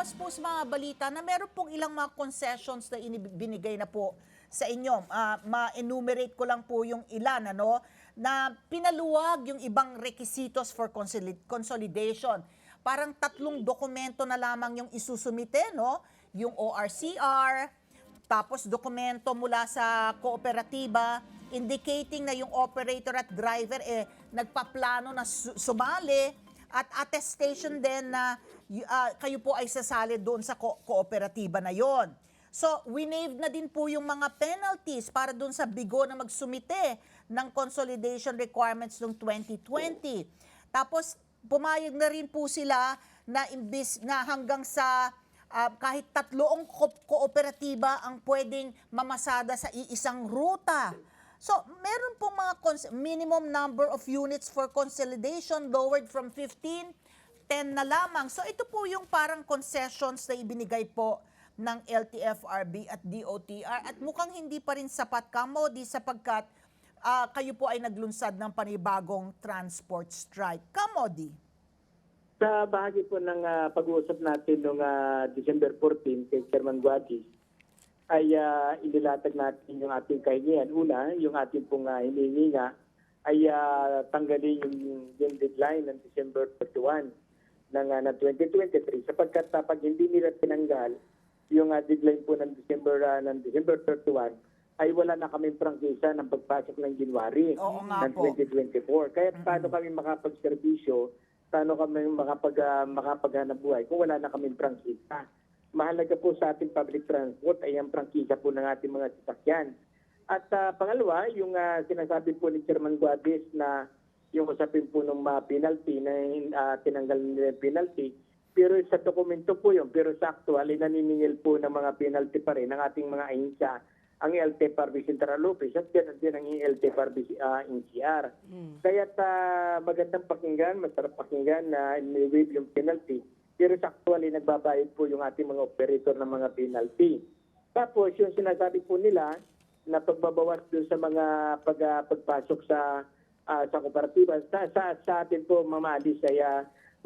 lumabas po sa mga balita na meron pong ilang mga concessions na binigay na po sa inyo. Ma-enumerate ko lang po yung ilan, ano, na pinaluwag yung ibang requisitos for consolidation. Parang 3 dokumento na lamang yung isusumite, no? Yung ORCR, tapos dokumento mula sa kooperatiba indicating na yung operator at driver nagpaplano na sumali at attestation din na kayo po ay sasali doon sa kooperatiba na yon. So, winave na din po yung mga penalties para doon sa bigo na magsumite ng consolidation requirements noong 2020. Tapos, pumayag na rin po sila na imbis na hanggang sa kahit 3 kooperatiba ang pwedeng mamasada sa iisang ruta. So, meron pong mga minimum number of units for consolidation lowered from 15, 10 na lamang. So, ito po yung parang concessions na ibinigay po ng LTFRB at DOTR at mukhang hindi pa rin sapat, Kamodi, sapagkat kayo po ay naglunsad ng panibagong transport strike. Kamodi. Sa bahagi po ng pag-uusap natin noong December 14 kay Chairman Guadis, ay inilatag natin yung ating kahingian. Una, yung ating pong hinihingi nga ay tanggalin yung deadline ng December 31 ng 2023 sapagkat pag hindi nila tinanggal yung deadline po ng December 31 ay wala na kaming prangkisa ng pagpasok ng January ng 2024. Kaya paano kami makapagserbisyo, paano kami makapaghanap buhay kung wala na kaming prangkisa. Mahalaga po sa ating public transport ay ang prangkisa po ng ating mga sasakyan. At pangalawa, yung sinasabi po ni Chairman Guadis na yung usapin po ng penalty na tinanggal nila yung penalty, pero sa dokumento po yun, pero sa actual, naniningil po ng mga penalty pa rin ng ating mga ahensya, ang LTFRB Central Office at yan din ang LTFRB NCR. Kaya magandang pakinggan, masarap pakinggan na i-waive yung penalty. Pero actually, nagbabayad po yung ating mga operator ng mga penalty. Tapos, yung sinasabi po nila na pagbabawas doon sa mga pagpasok sa kooperatiba, sa atin po, Mama Alice, ay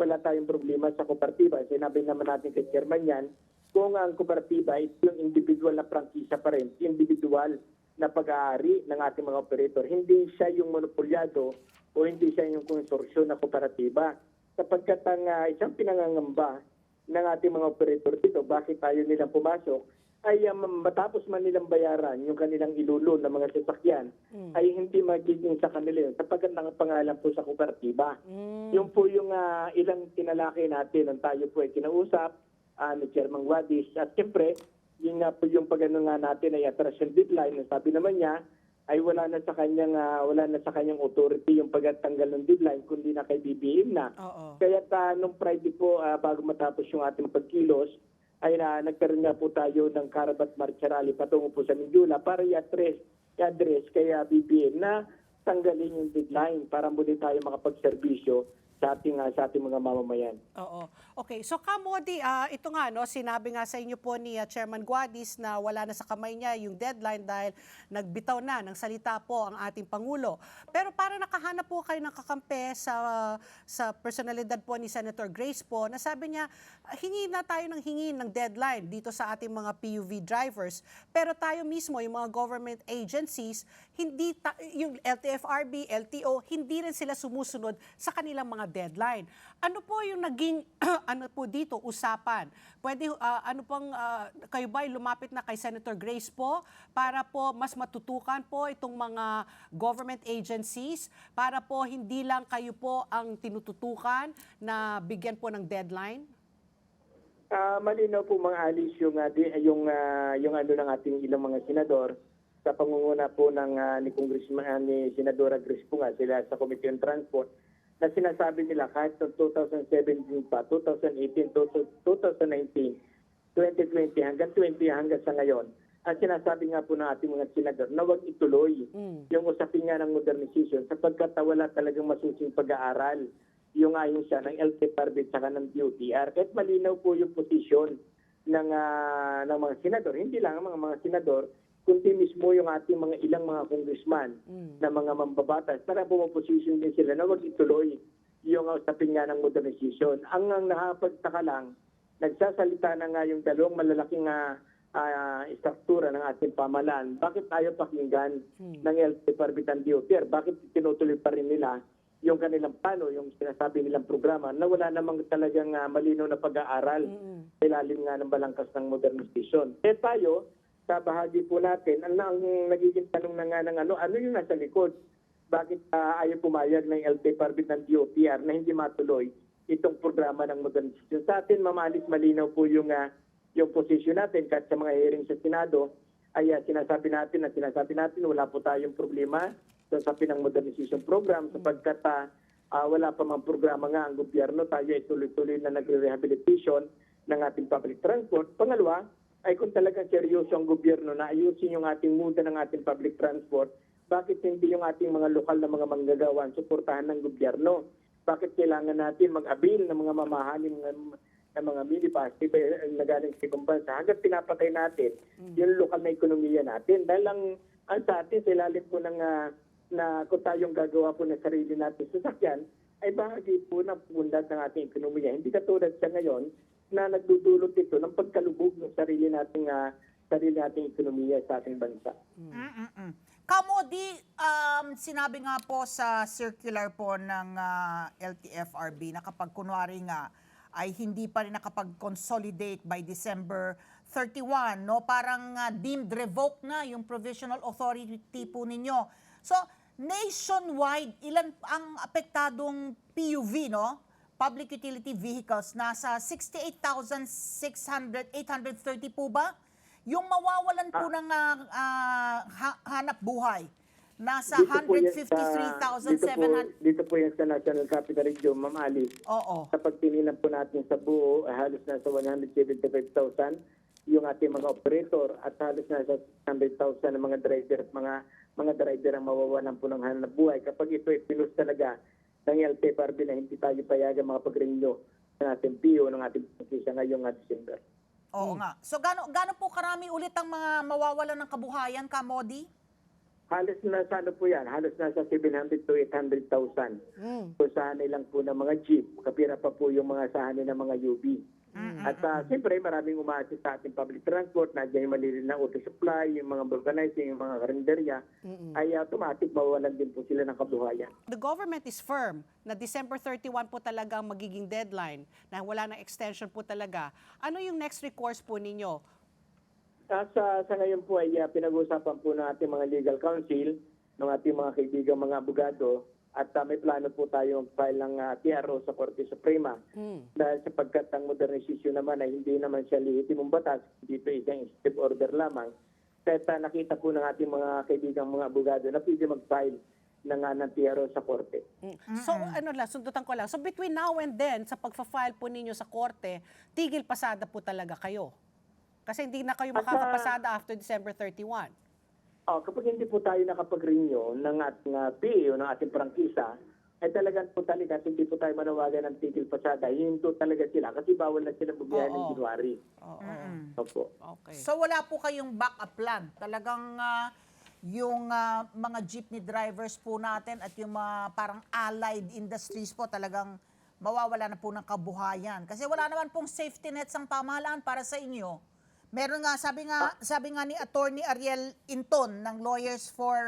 wala tayong problema sa kooperatiba. Sinabi naman natin kay Chairman yan, kung ang kooperatiba ay yung individual na prangkisa pa rin, individual na pag-aari ng ating mga operator. Hindi siya yung monopolyado o hindi siya yung konsorsyon na kooperatiba. Sapagkat ang isang pinangangamba ng ating mga operator dito, bakit tayo nilang pumasok, ay matapos man nilang bayaran yung kanilang ilulo ng mga sasakyan, ay hindi magiging sa kanila yun, sapagkat pangalan po sa kooperatiba. Yung po yung ilang tinalaki natin, ang tayo po ay kinausap ni Chairman Guadis, at siyempre, yung po yung pagano nga natin ay attraction deadline, sabi naman niya, ay wala na sa kanyang authority yung pagtanggal ng deadline kundi na kay BBM na. Kaya nung Friday po bago matapos yung ating pagkilos ay nagkaroon nga po tayo ng Karabat March Rally patungo po sa Mindula para i-address kaya BBM na tanggalin yung deadline para muli tayo makapagserbisyo sa ating mga mamamayan. Oo. Okay. So, Kamodi, ito nga, no, sinabi nga sa inyo po ni Chairman Guadis na wala na sa kamay niya yung deadline dahil nagbitaw na ng salita po ang ating Pangulo. Pero para nakahanap po kayo ng kakampi sa personalidad po ni Senator Grace po, na sabi niya, hingi na tayo ng deadline dito sa ating mga PUV drivers. Pero tayo mismo, yung mga government agencies, yung LTFRB, LTO, hindi rin sila sumusunod sa kanilang mga deadline. Ano po yung naging ano po dito usapan? Pwede kayo ba lumapit na kay Senator Grace po para po mas matutukan po itong mga government agencies para po hindi lang kayo po ang tinututukan na bigyan po ng deadline? Malinaw po mga Alice yung ano ng ating ilang mga senador sa pangunguna po ng ni Senadora Grace po nga sila sa Committee on Transport na sinasabi nila kahit noong 2017 pa, 2018, 2019, 2020 hanggang sa ngayon, ang sinasabi nga po ng ating mga senador na huwag ituloy yung usapin nga ng modernization sapagkat wala talagang masusing pag-aaral yung ayon siya ng LTFRB at saka ng DOTR. Kahit malinaw po yung posisyon ng mga senador, hindi lang ang mga senador, kundi mismo yung ating mga ilang mga congressman na mga mambabatas para pumaposisyon din sila na wag ituloy yung usapin nga ng modernization. Ang nakapagtaka lang nagsasalita na nga yung dalawang malalaking istruktura ng ating pamahalaan, bakit tayo pakinggan ng LTFRB at DOTR? Bakit tinutuloy pa rin nila yung kanilang plano, yung sinasabi nilang programa na wala namang talagang malinaw na pag-aaral sa ilalim nga ng balangkas ng modernization. Tayo, sa bahagi po natin, ang nagiging tanong na nga ng ano yung nasa likod? Bakit ayaw pumayag ng LTFRB ng DOTR na hindi matuloy itong programa ng modernization? Sa atin, mamalis malinaw po yung posisyon natin kahit sa mga hearing sa Senado ay sinasabi natin wala po tayong problema sa sabi ng modernization program sapagkat wala pa mang programa nga ang gobyerno, tayo ay tuloy-tuloy na nagre-rehabilitation ng ating public transport. Pangalawa, ay kung talagang seryoso ang gobyerno na ayusin yung ating muda ng ating public transport, bakit hindi yung ating mga lokal na mga manggagawa suportahan ng gobyerno? Bakit kailangan natin mag-abil ng mga mamahaling ng mga minibus na galing sa ibang bansa hanggang pinapatay natin yung lokal na ekonomiya natin? Dahil ang sa atin sa ilalim po ng na kung tayong gagawa po ng sarili natin sasakyan, ay bahagi po ng pundat ng ating ekonomiya. Hindi katulad sa ngayon na nagdudulot ito ng pagkalubog ng sarili nating ekonomiya sa ating bansa. Kamodi, sinabi nga po sa circular po ng LTFRB na kapag kunwari nga ay hindi pa rin nakapag-consolidate by December 31, no? Parang deemed revoked na yung provisional authority po ninyo. So, nationwide, ilan ang apektadong PUV, no? Public utility vehicles, nasa 68,830 po ba? Yung mawawalan po ng hanap buhay, nasa 153,700. Dito po yan sa National Capital Region, Ma'am Alice. Oo. Kapag tininan po natin sa buo, halos nasa 175,000 yung ating mga operator at halos nasa 600,000 ng mga driver at mga driver ang mawawalan po ng hanap buhay. Kapag ito ay pinus talaga ng LTFRB na hindi tayo payagan mga pag-renew ng ating PO, ng ating pagkisa ngayong December. Oo nga. So, gaano po karami ulit ang mga mawawalan ng kabuhayan, Kamodi? Halos nasa ano po yan, halos nasa 700 to 800,000. So sahanay lang po ng mga jeep, kapira pa po yung mga sahanay ng mga UV. At siyempre maraming umaasist sa ating public transport, nandiyan yung malilin na auto supply, yung mga vulcanizing, yung mga karinderya, ay automatic mawawalan din po sila ng kabuhayan. The government is firm na December 31 po talaga ang magiging deadline, na wala na extension po talaga. Ano yung next recourse po ninyo? Sa ngayon po ay pinag-uusapan po ng ating mga legal counsel, ng ating mga kaibigang mga abogado, at may plano po tayong file ng TRO sa Korte Suprema. Dahil sapagkat ang modernization naman ay hindi naman siya lehitimong batas, dito isang executive order lamang. Kahit nakita po ng ating mga kaibigang mga abogado na pwede mag-file ng TRO sa Korte. So, sundutan ko lang. So, between now and then, sa pagfa-file po ninyo sa Korte, tigil pasada po talaga kayo? Kasi hindi na kayo makakapasada after December 31. Kapag hindi po tayo nakapag-renew ng ating PO, ng ating prangkisa, ay talagang po talaga hindi po tayo manawagan ng tigil pasada. Hinto talaga sila kasi bawal na sila bumiyahe ng January. Opo. Okay. So, wala po kayong backup plan. Talagang yung mga jeepney drivers po natin at yung mga parang allied industries po talagang mawawala na po ng kabuhayan. Kasi wala naman pong safety nets ang pamahalaan para sa inyo. Meron nga, sabi nga ni Attorney Ariel Inton ng Lawyers for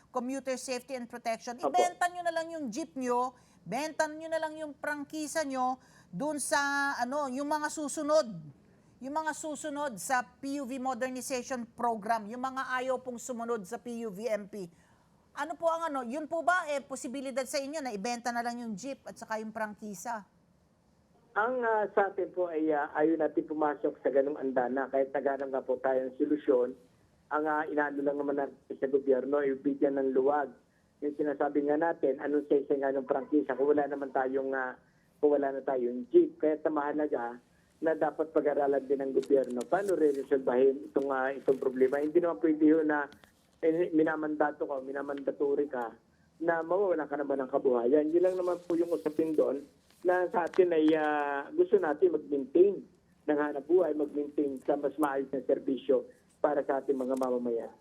Commuter Safety and Protection, ibenta nyo na lang yung jeep nyo, benta nyo na lang yung prangkisa nyo dun sa yung mga susunod sa PUV Modernization Program, yung mga ayaw pong sumunod sa PUVMP. Ano po ang yun po ba posibilidad sa inyo na ibenta na lang yung jeep at saka yung prangkisa? Ang sa atin po ay ayaw natin pumasok sa ganung andana kahit naghanap nga po tayo ng solusyon. Ang inaano lang naman natin sa gobyerno ay bigyan ng luwag. Yung sinasabi nga natin, anong sa nga ng prangkisa kung wala na tayong jeep. Kaya sa mahalaga na dapat pag-aralan din ng gobyerno paano re-resolbahin itong problema. Hindi naman pwede yun na minamandatori ka na mawawalan ka naman ng kabuhayan. Yun lang naman po yung usapin doon na sa atin ay gusto natin mag-maintain ng hanap buhay, mag-maintain sa mas maayos na serbisyo para sa ating mga mamamayan.